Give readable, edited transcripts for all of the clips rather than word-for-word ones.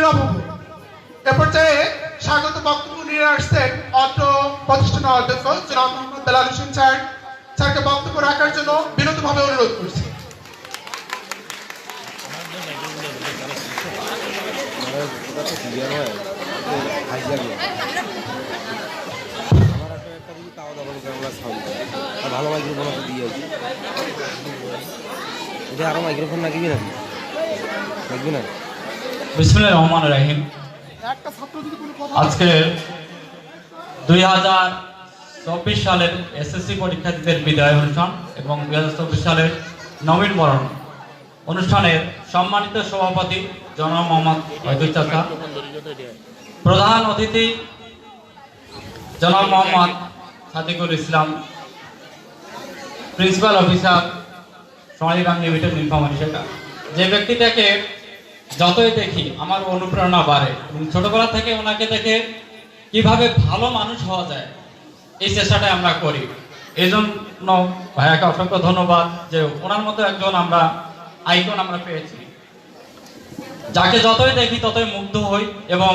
নীরব হব। এ পর্যায়ে স্বাগত বক্তব্য নিয়ে আসছেন অত্র প্রতিষ্ঠানের অধ্যক্ষ জনাব মোহাম্মদ বেলাল হোসেন স্যারকে বক্তব্য রাখার জন্য বিনীতভাবে অনুরোধ করছি। ভালো মাইক্রোফোন দিয়ে এটা আরো মাইক্রোফোন লাগবে নাকি লাগবে না? বিসমিল্লাহির রহমানির রহিম। আজকে 2024 সালের এসএসসি পরীক্ষার্থীদের বিদায় অনুষ্ঠান এবং 2024 সালের নবীন বরণ অনুষ্ঠানের সম্মানিত সভাপতি জনাব মোহাম্মদ ওয়াহিদুল চাচা, প্রধান অতিথি জনাব মোহাম্মদ সাদিকুল ইসলাম, প্রিন্সিপাল অফিসার সোনালীগ্রাম লিমিটেড নীলফামারী শাখা, যে ব্যক্তিটাকে যতই দেখি আমার অনুপ্রেরণা বাড়ে এবং ছোটবেলা থেকে ওনাকে দেখে কিভাবে ভালো মানুষ হওয়া যায় এই চেষ্টাটাই আমরা করি। এই জন্য ভাইয়াকে অসংখ্য ধন্যবাদ যে ওনার মতো একজন আমরা আইকন আমরা পেয়েছি, যাকে যতই দেখি ততই মুগ্ধ হই এবং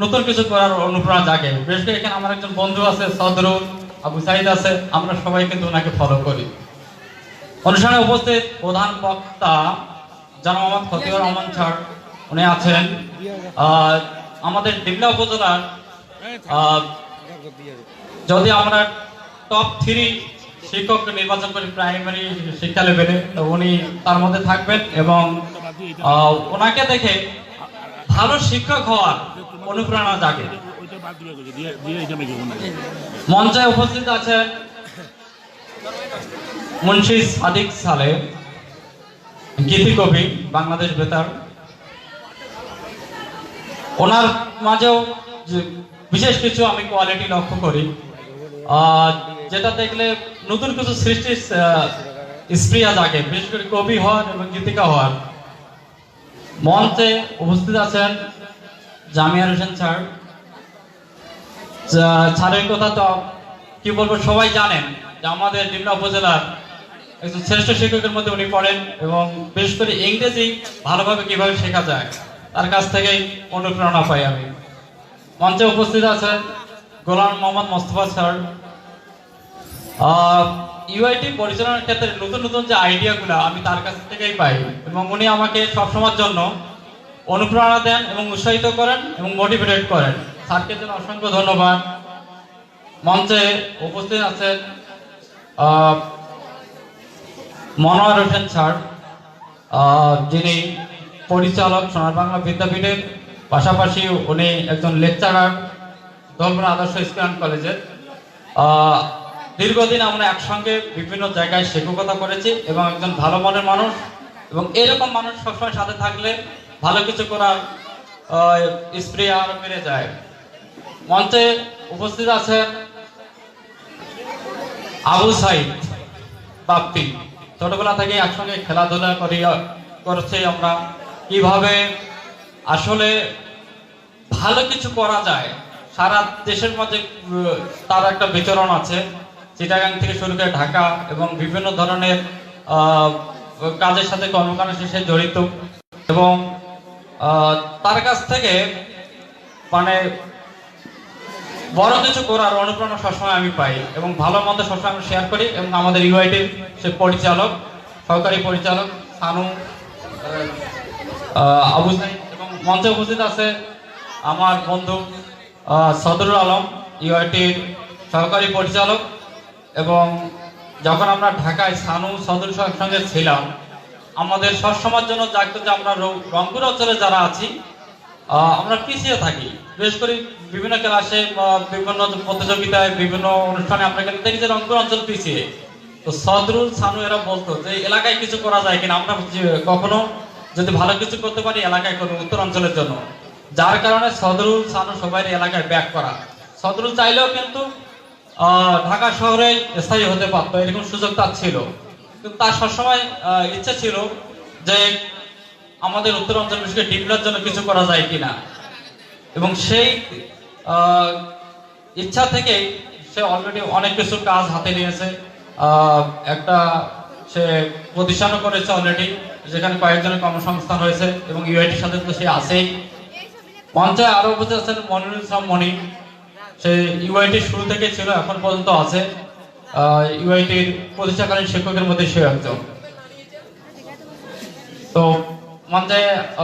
নতুন কিছু করার অনুপ্রেরণা জাগে। বিশেষ করে এখানে আমার একজন বন্ধু আছে সদরুল, আবু সাইদ আছে, আমরা সবাই কিন্তু ওনাকে ফলো করি। অনুষ্ঠানে উপস্থিত প্রধান বক্তা জনাব মোহাম্মদ ফতিউর রহমান স্যার, উনি আছেন আমাদের ডিমলা উপজেলার যদি আমরা টপ 3 শিক্ষক নির্বাচন করি প্রাইমারি শিক্ষা লেভেলে, তো উনি তার মধ্যে থাকবেন এবং ওনাকে দেখে ভালো শিক্ষক হওয়ার অনুপ্রেরণা জাগে। মঞ্চে উপস্থিত আছেন মুন্সি সাদিক সালেহ, গীতি কবি, বাংলাদেশ বেতার। ওনার মাঝেও বিশেষ কিছু আমি কোয়ালিটি লক্ষ্য করি, যেটা দেখলে নতুন কিছু সৃষ্টির স্প্রিয়া জাগে, বিশেষ করে কবি হওয়ার এবং গীতিকা হওয়ার। মঞ্চে উপস্থিত আছেন জামিয়ার হোসেন স্যার। স্যারের কথা তো কি বলবো, সবাই জানেন যে আমাদের ডিমলা উপজেলার একজন শ্রেষ্ঠ শিক্ষকের মধ্যে উনি পড়েন এবং বিশেষ করে ইংরেজি ভালোভাবে কিভাবে শেখা যায় তার কাছ থেকেই অনুপ্রেরণা পাই আমি। মঞ্চে উপস্থিত আছেন গোলাম মোহাম্মদ মোস্তফা স্যার। ইউআইটি পরিচালনার ক্ষেত্রে নতুন নতুন যে আইডিয়াগুলো আমি তার কাছ থেকেই পাই এবং উনি আমাকে সবসময়ের জন্য অনুপ্রেরণা দেন এবং উৎসাহিত করেন এবং মোটিভেট করেন। স্যারকে জন্য অসংখ্য ধন্যবাদ। মঞ্চে উপস্থিত আছেন মনোয়ার হোসেন স্যার, যিনি পরিচালক সোনার বাংলা বিদ্যাপীঠের, পাশাপাশি উনি একজন লেকচারার ধর্মপুর আদর্শ স্কুল অ্যান্ড কলেজের। দীর্ঘদিন আমরা একসঙ্গে বিভিন্ন জায়গায় শিক্ষকতা করেছি এবং একজন ভালো মনের মানুষ এবং এরকম মানুষ সবসময় সাথে থাকলে ভালো কিছু করার স্প্রিয়া আরো বেড়ে যায়। মঞ্চে উপস্থিত আছেন আবু সাইদ বাপ্পি। ছোটবেলা থেকে একসঙ্গে খেলাধুলা করছি আমরা, কিভাবে আসলে ভালো কিছু করা যায়। সারা দেশের মধ্যে তার একটা বিচরণ আছে, চিটাগাং থেকে শুরু করে ঢাকা এবং বিভিন্ন ধরনের কাজের সাথে কর্মকাণ্ডের শেষে জড়িত এবং তার কাছ থেকে মানে বড় কিছু করার অনুপ্রেরণা সবসময় আমি পাই এবং ভালো মন্দ সবসময় আমি শেয়ার করি। এবং আমাদের ইউআইটির সে পরিচালক, সহকারী পরিচালক সানু, আবু সাইদ এবং মঞ্চে উপস্থিত আছে আমার বন্ধু সদরুল আলম, ইউআইটির সহকারী পরিচালক। এবং যখন আমরা ঢাকায় সানু সদরুল সঙ্গে ছিলাম, আমাদের সবসময়ের জন্য জাগতো যে আমরা রংপুর অঞ্চলে যারা আছি আমরা পিছিয়ে থাকি, বিশেষ করে বিভিন্ন ক্লাসে বিভিন্ন প্রতিযোগিতায় বিভিন্ন অনুষ্ঠানে আমরা দেখি যে রংপুর অঞ্চল পিছিয়ে। তো সদরুল সানু এরা বলতো যে এলাকায় কিছু করা যায় কিনা, আমরা কখনো যদি ভালো কিছু করতে পারি এলাকায় করবো উত্তর অঞ্চলের জন্য। যার কারণে সদরুল সানু সবাই এলাকায় ব্যাক করা। সদরুল চাইলেও কিন্তু ঢাকা শহরে স্থায়ী হতে পারতো, এরকম সুযোগ তার ছিল, কিন্তু তার সবসময় ইচ্ছা ছিল যে আমাদের উত্তর অঞ্চল বিশেষ করে ডিমলার জন্য কিছু করা যায় কিনা। এবং সেই ইচ্ছা থেকে সে অলরেডি অনেক কিছু কাজ হাতে নিয়েছে। একটা সে প্রতিষ্ঠানও করেছে অলরেডি, যেখানে কয়েকজনের কর্মসংস্থান হয়েছে এবং ইউআইটির সাথে তো সে আছেই। মঞ্চে আরো উপস্থিত আছেন মনিরুল ইসলাম মনি, সে ইউআইটি শুরু থেকে ছিল, এখন পর্যন্ত আছে। ইউআইটির প্রতিষ্ঠাকালীন শিক্ষকের মধ্যে সে একজন। তো মঞ্চে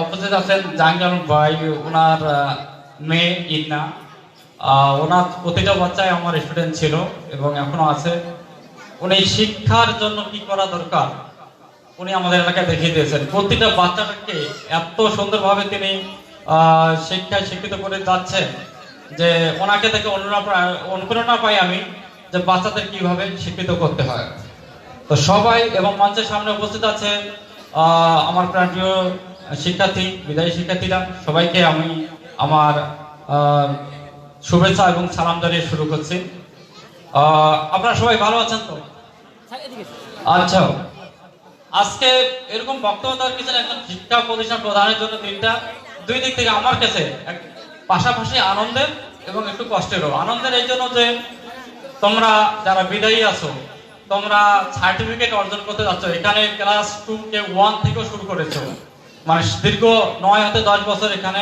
উপস্থিত আছেন জাহাঙ্গীর আলম ভাই, ওনার মেয়ে ইন্না। ওনার প্রতিটা বাচ্চাই আমার স্টুডেন্ট ছিল এবং এখনো আছে। উনি শিক্ষার জন্য কি করা দরকার উনি আমাদের এলাকায় দেখিয়ে দিয়েছেন। প্রতিটা বাচ্চাটাকে এত সুন্দরভাবে তিনি শিক্ষায় শিক্ষিত করে যাচ্ছেন যে ওনাকে থেকে অনুপ্রেরণা পাই আমি যে বাচ্চাদের কিভাবে শিক্ষিত করতে হয়। তো সবাই এবং মঞ্চের সামনে উপস্থিত আছে আমার প্রাণপ্রিয় শিক্ষার্থী, বিদায়ী শিক্ষার্থীরা, সবাইকে আমি আমার শুভেচ্ছা এবং সালাম জানিয়ে শুরু করছি। আপনারা সবাই ভালো আছেন তো? আচ্ছা, আজকে এরকম বক্তব্য দেওয়ার পিছনে একজন শিক্ষা প্রতিষ্ঠান প্রধানের জন্য দুই দিক থেকে আমার কাছে পাশাপাশি আনন্দের এবং একটু কষ্টেরও। আনন্দের এই জন্য যে তোমরা যারা বিদায়ী আছো, তোমরা সার্টিফিকেট অর্জন করতে যাচ্ছ। এখানে ক্লাস 2 কে 1 থেকেও শুরু করেছো, মানে দীর্ঘ 9 হতে 10 বছর এখানে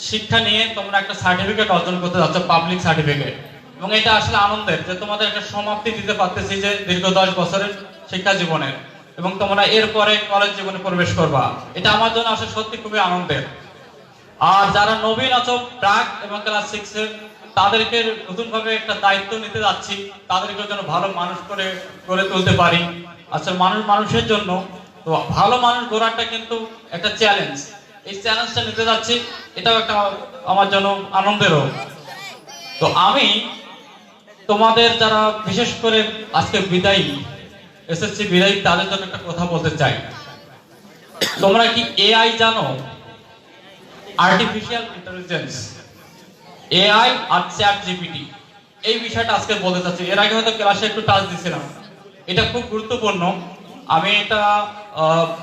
শিক্ষা নিয়ে তোমরা একটা সার্টিফিকেট অর্জন করতে যাচ্ছ, পাবলিক সার্টিফিকেট। এবং এটা আসলে আনন্দের যে তোমাদের একটা সমাপ্তি দিতে পারতেছি যে দীর্ঘ 10 বছরের শিক্ষা জীবনের, এবং তোমরা এরপরে কলেজ জীবনে প্রবেশ করবা। এটা আমার জন্য আসলে সত্যি খুবই আনন্দের। আর যারা নবীন আছো, প্রাক এবং ক্লাস 6 এর, তাদেরকে নতুন ভাবে একটা দায়িত্ব নিতে যাচ্ছি, তাদেরকে যেন ভালো মানুষ করে গড়ে তুলতে পারি। আসলে মানুষের জন্য তো ভালো মানুষ গড়াটা কিন্তু একটা চ্যালেঞ্জ। এই চ্যালেঞ্জটা নিতে যাচ্ছি, এটাও একটা আমার জন্য আনন্দেরও। তো আমি তোমাদের যারা বিশেষ করে আজকে বিদায়ী, এসএসসি বিদায়ী, তাদের জন্য একটা কথা বলতে চাই। তোমরা কি এআই জানো? আর্টিফিশিয়াল ইন্টেলিজেন্স, এআই আর চ্যাট জিপিটি, এই বিষয়টা আজকে বলতে চাচ্ছি। এর আগে হয়তো ক্লাসে একটু টাচ দিয়েছিলাম। এটা খুব গুরুত্বপূর্ণ। আমি এটা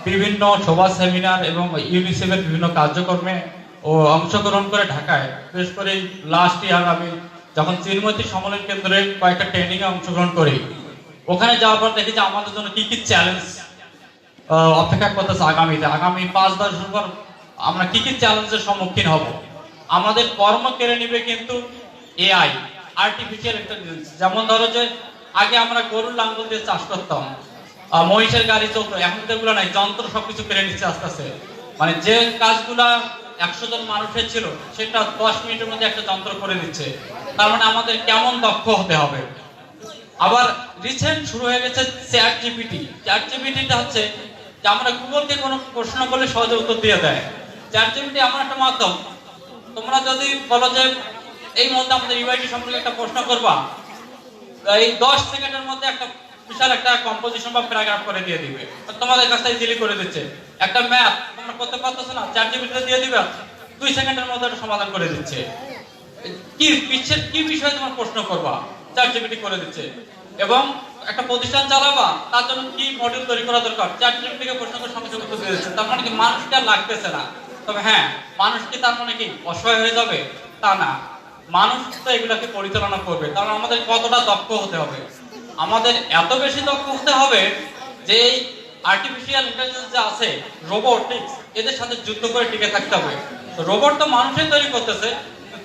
বিভিন্ন সভা, সেমিনার এবং ইউনিসেফের বিভিন্ন কার্যক্রমে অংশগ্রহণ করে ঢাকায়, বিশেষ করে লাস্ট ইয়ার আমি যখন চিরমতি সম্মেলন কেন্দ্রে কয়েকটা ট্রেনিং এ অংশগ্রহণ করি, ওখানে যাওয়ার পর দেখি যে আমাদের জন্য কি কি চ্যালেঞ্জ অপেক্ষা করতেছে আগামী 5-10 বছর পর আমরা কি কি চ্যালেঞ্জের সম্মুখীন হব। আমাদের কর্ম কেড়ে নিবে কিন্তু এআই, আর্টিফিশিয়াল ইন্টেলিজেন্স। যেমন ধরো যে আগে আমরা গরুর লাঙ্গল দিয়ে চাষ করতাম, মহিষের গাড়ি চলতো, এখন যেগুলো নাই, যন্ত্র সবকিছু কেড়ে নিচ্ছে আস্তে আস্তে। মানে যে কাজগুলা 100 জন মানুষের ছিল সেটা 10 মিনিটের মধ্যে একটা যন্ত্র করে দিচ্ছে। তার মানে আমাদের কেমন দক্ষ হতে হবে। আবার রিসেন্ট শুরু হয়ে গেছে চ্যাট জিপিটি। চ্যাট জিপিটিটা হচ্ছে যে আমরা গুগলকে কোনো প্রশ্ন করলে সহজে উত্তর দিয়ে দেয়। চ্যাট জিপিটি এমন একটা মাধ্যম, তোমরা যদি বলো যে এই মুহূর্তে আমাদের ইউআইটি সম্পর্কে একটা প্রশ্ন করবা, এই 10 সেকেন্ডের মধ্যে একটা বিশাল একটা কম্পোজিশন বা প্যারাগ্রাফ করে দিয়ে দিবে, তোমাদের কাছে ইজিলি করে দিচ্ছে। একটা ম্যাথ তোমরা করতে পারতেছো না, চ্যাট জিপিটিতে দিয়ে দিবে, 2 সেকেন্ডের মধ্যে একটা সমাধান করে দিচ্ছে। কি বিষয়ে তোমার প্রশ্ন করবা, চ্যাট জিপিটি করে দিচ্ছে। এবং একটা প্রতিষ্ঠান চালাবা, তার জন্য কি মডিউল তৈরি করা দরকার, চ্যাট জিপিটিকে প্রশ্ন করে সঙ্গে সঙ্গে উত্তর দিয়ে দিচ্ছে। তার মানে কি মানুষকে আর লাগতেছে না। তবে হ্যাঁ, মানুষ কি তার মানে কি অসহায় হয়ে যাবে? তা না, মানুষ তো এগুলাকে পরিচালনা করবে। কারণ আমাদের কতটা দক্ষ হতে হবে, আমাদের এত বেশি দক্ষ হতে হবে যে আর্টিফিশিয়াল ইন্টেলিজেন্স যে আছে, রোবোটিক্স, এদের সাথে যুদ্ধ করে টিকে থাকতে হবে। তো রোবট তো মানুষই তৈরি করতেছে,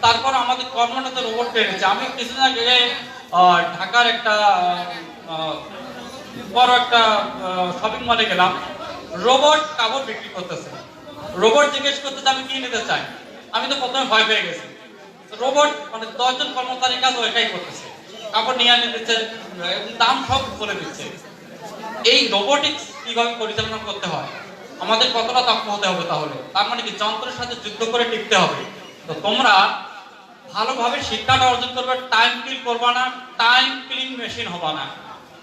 তারপর আমাদের কর্মটা তো রোবট পেয়েছে। আমি কিছুদিন আগে ঢাকার একটা বড় একটা শপিং মলে গেলাম, রোবট কাপড় বিক্রি করতেছে। রোবট জিজ্ঞেস করতেছে আমি কি নিতে চাই। আমি তো প্রথমে ভয় পেয়ে গেছি। রোবট মানে 10 জন কর্মচারীর কাজ একাই করতেছে, কাপড় নিয়ে এনে দিচ্ছে, দাম সব বলে দিচ্ছে। এই রোবোটিক্স কিভাবে পরিচালনা করতে হয়, আমাদের কতটা দক্ষ হতে হবে তাহলে? তার মানে কি যন্ত্রের সাথে যুদ্ধ করে টিকতে হবে। তো তোমরা ভালোভাবে শিক্ষাটা অর্জন করবে, টাইম কিল করবা না, টাইম কিলিং মেশিন হবা না।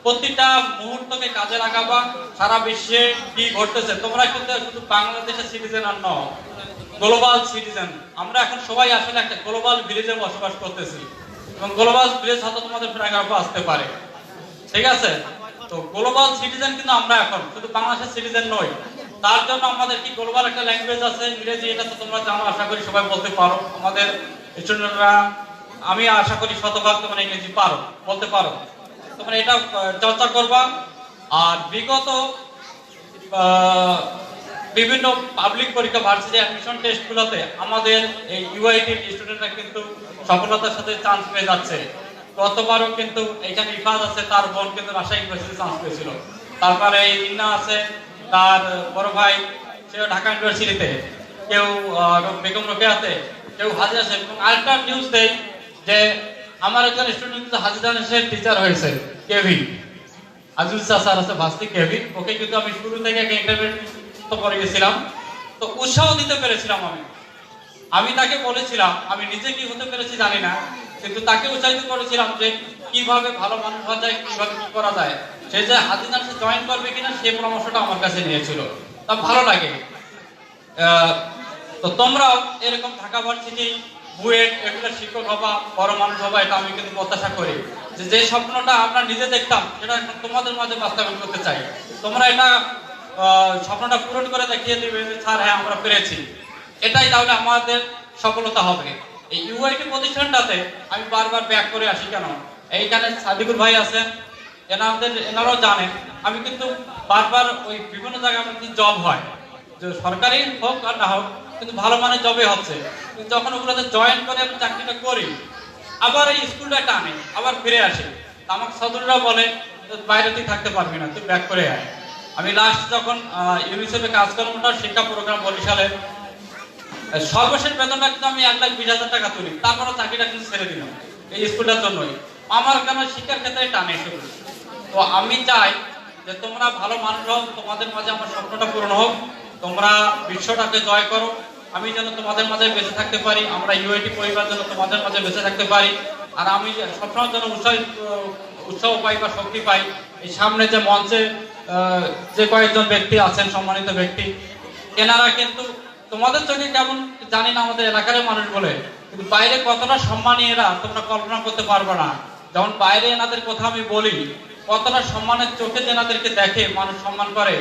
প্রতিটা মুহূর্তকে কাজে লাগাবা। সারা বিশ্বে কি ঘটতেছে, তোমরা কিন্তু শুধু বাংলাদেশের সিটিজেন আর নও, গ্লোবাল সিটিজেন। আমরা এখন সবাই আসলে একটা গ্লোবাল ভিলেজে বসবাস করতেছি, এবং গ্লোবাল ভিলেজ হয়তো তোমাদের প্যারাগ্রাফে আসতে পারে, ঠিক আছে? তো গ্লোবাল সিটিজেন কিন্তু আমরা এখন শুধু বাংলাদেশের সিটিজেন নই। তার জন্য আমাদের কি গ্লোবাল একটা ল্যাঙ্গুয়েজ আছে, ইংরেজি, এটা তো তোমরা জানো, আশা করি সবাই বলতে পারো। আমাদের স্টুডেন্টরা, আমি আশা করি শতভাগ তোমরা ইংরেজি পারো, বলতে পারো। তোমরা এটা চর্চা করবা। আর বিগত বিভিন্ন পাবলিক পরীক্ষা ভার্সিটি অ্যাডমিশন টেস্টগুলোতে আমাদের এই ইউআইটির স্টুডেন্টরা কিন্তু সফলতার সাথে চান্স পেয়ে যাচ্ছে। গতবারও কিন্তু এখানে ইফাজ আছে, তার বোন কিন্তু রাজশাহী ইউনিভার্সিটি চান্স পেয়েছিল। তারপরে এই ইন্না আছে, তার বড় ভাই সেও ঢাকা ইউনিভার্সিটিতে, কেউ বেগম রোকেয়াতে, কেউ হাজির আছে। এবং আরেকটা নিউজ দেই যে আমার একজন স্টুডেন্ট হাজিদানের টিচার হয়েছে, কেভি আজুল স্যার আছে ভাস্তি কেভি, ওকে কিন্তু আমি শুরু থেকে ইন্টারভিউ করে গেছিলাম, তো উৎসাহ দিতে পেরেছিলাম। আমি তাকে বলেছিলাম, আমি নিজে কি হতে পেরেছি জানি না, কিন্তু তাকে উৎসাহিত করেছিলাম যে কিভাবে ভালো মানুষ হওয়া যায়, কিভাবে কি করা যায়। সে যে হাজিদানসে জয়েন করবে কিনা সেই পরামর্শটা আমার কাছে নিয়েছিল, তা ভালো লাগে। তো তোমরাও এরকম ঢাকা ভার্সিটি বুয়েট এগুলো শিক্ষক হবা, বড় মানুষ হবা, এটা আমি কিন্তু প্রত্যাশা করি। যে স্বপ্নটা আমরা নিজে দেখতাম সেটা এখন তোমাদের মাঝে বাস্তবায়ন করতে চাই। তোমরা এটা স্বপ্নটা পূরণ করে দেখিয়ে দিবে যে স্যার হ্যাঁ আমরা পেরেছি, এটাই তাহলে আমাদের সফলতা হবে। এই ইউআইটি প্রতিষ্ঠানটাতে আমি বারবার ব্যাক করে আসি কেন, এইখানে সাদিকুল ভাই আছেন, এনারাও জানেন আমি কিন্তু বারবার ওই বিভিন্ন জায়গায় আমার জব হয়, যে সরকারি হোক আর না হোক, কিন্তু ভালো মানের জবে হচ্ছে। কিন্তু যখন ওগুলোতে জয়েন করে আমি চাকরিটা করি, আবার এই স্কুলটা টানে, আবার ফিরে আসি। আমাকে সদররা বলে বাইরে তুই থাকতে পারবি না, তুই ব্যাক করে আয়। আমি লাস্ট যখন ইউনিসেফে কাজ করবো শিক্ষা প্রোগ্রাম বরিশালে, সর্বশেষ বেতনটা কিন্তু আমি 1,20,000 টাকা তুলি, তারপরে চাকরিটা কিন্তু ছেড়ে দিলাম এই স্কুলটার জন্যই। আমার কেন শিক্ষার ক্ষেত্রে টানে শুরু। তো আমি চাই যে তোমরা ভালো মানুষ হও, তোমাদের মাঝে আমার স্বপ্নটা পূরণ হোক, তোমরা বিশ্বটাকে জয় করো, আমি যেন তোমাদের মাঝে বেঁচে থাকতে পারি, আমরা ইউআইটি পরিবার যেন তোমাদের মাঝে বেঁচে থাকতে পারি। আর আমি সবসময় যেন উৎসাহ পাই বা শক্তি পাই। এই সামনে যে মঞ্চে যে কয়েকজন ব্যক্তি আছেন, সম্মানিত ব্যক্তি, এনারা কিন্তু তোমাদের চোখে কেমন জানি না, আমাদের এলাকার মানুষ বলে, কিন্তু বাইরে কতটা সম্মানী এরা তোমরা কল্পনা করতে পারবে না। যখন বাইরে এনাদের কথা আমি বলি, কতটা সম্মানের চোখে এনাদেরকে দেখে মানুষ সম্মান করে,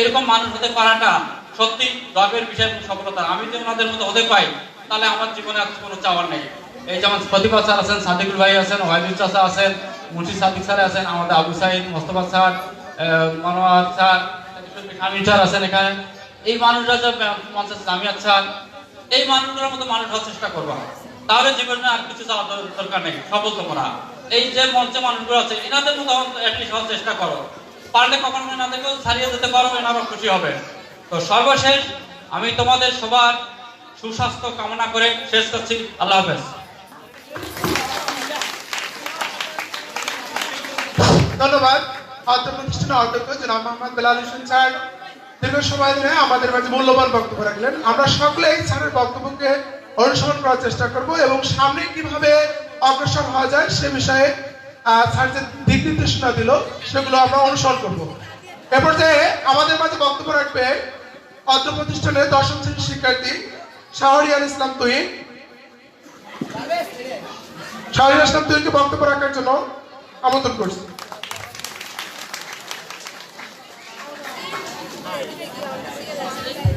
এরকম মানুষ হতে পারাটা সত্যি গর্বের বিষয় এবং সফলতা। আমি যদি ওনাদের মতো হতে পাই তাহলে আমার জীবনে আর কোনো চাওয়ার নেই। এই যেমন প্রতিভা স্যার আছেন, সাদিকুল ভাই আছেন, ওয়াহিদুল চাচা আছেন, মুন্সি সাদিক স্যার আছেন, আমাদের Abu Sayeed, Mostafa sir, Monowar sir, Shamim sir আছেন এখানে। এই মানুষরা যে জামিয়াত স্যার, এই মানুষগুলোর মতো মানুষ হওয়ার চেষ্টা করবা, তাহলে জীবনে আর কিছু চাওয়ার দরকার নেই, সফল তোমরা। এই যে মঞ্চে মানুষগুলো আছে এনাদের মতো অ্যাটলিস্ট হওয়ার চেষ্টা করো, পারলে কখনো এনাদেরকেও ছাড়িয়ে যেতে পারো, এনারা খুশি হবে। তো সর্বশেষ আমি তোমাদের সবার সুস্বাস্থ্য কামনা করে শেষ করছি। আল্লাহ হাফেজ। ধন্যবাদ। অত্র প্রতিষ্ঠানের অধ্যক্ষ জনাব মোহাম্মদ বেলাল হোসেন স্যার দীর্ঘ সময় ধরে আমাদের মাঝে মূল্যবান বক্তব্য রাখলেন। আমরা সকলে এই স্যারের বক্তব্যকে অনুসরণ করার চেষ্টা করব এবং সামনে কিভাবে অগ্রসর হওয়া যায় সে বিষয়ে স্যার যে দিক নির্দেশনা দিল সেগুলো আমরা অনুসরণ করব। এ পর্যায়ে আমাদের মাঝে বক্তব্য রাখবে অত্র প্রতিষ্ঠানের 10ম শ্রেণীর শিক্ষার্থী শাহরিয়ার ইসলাম তুহিন। শাহরিয়ার ইসলাম তুহিনকে বক্তব্য রাখার জন্য আমন্ত্রণ করছি। Thank you.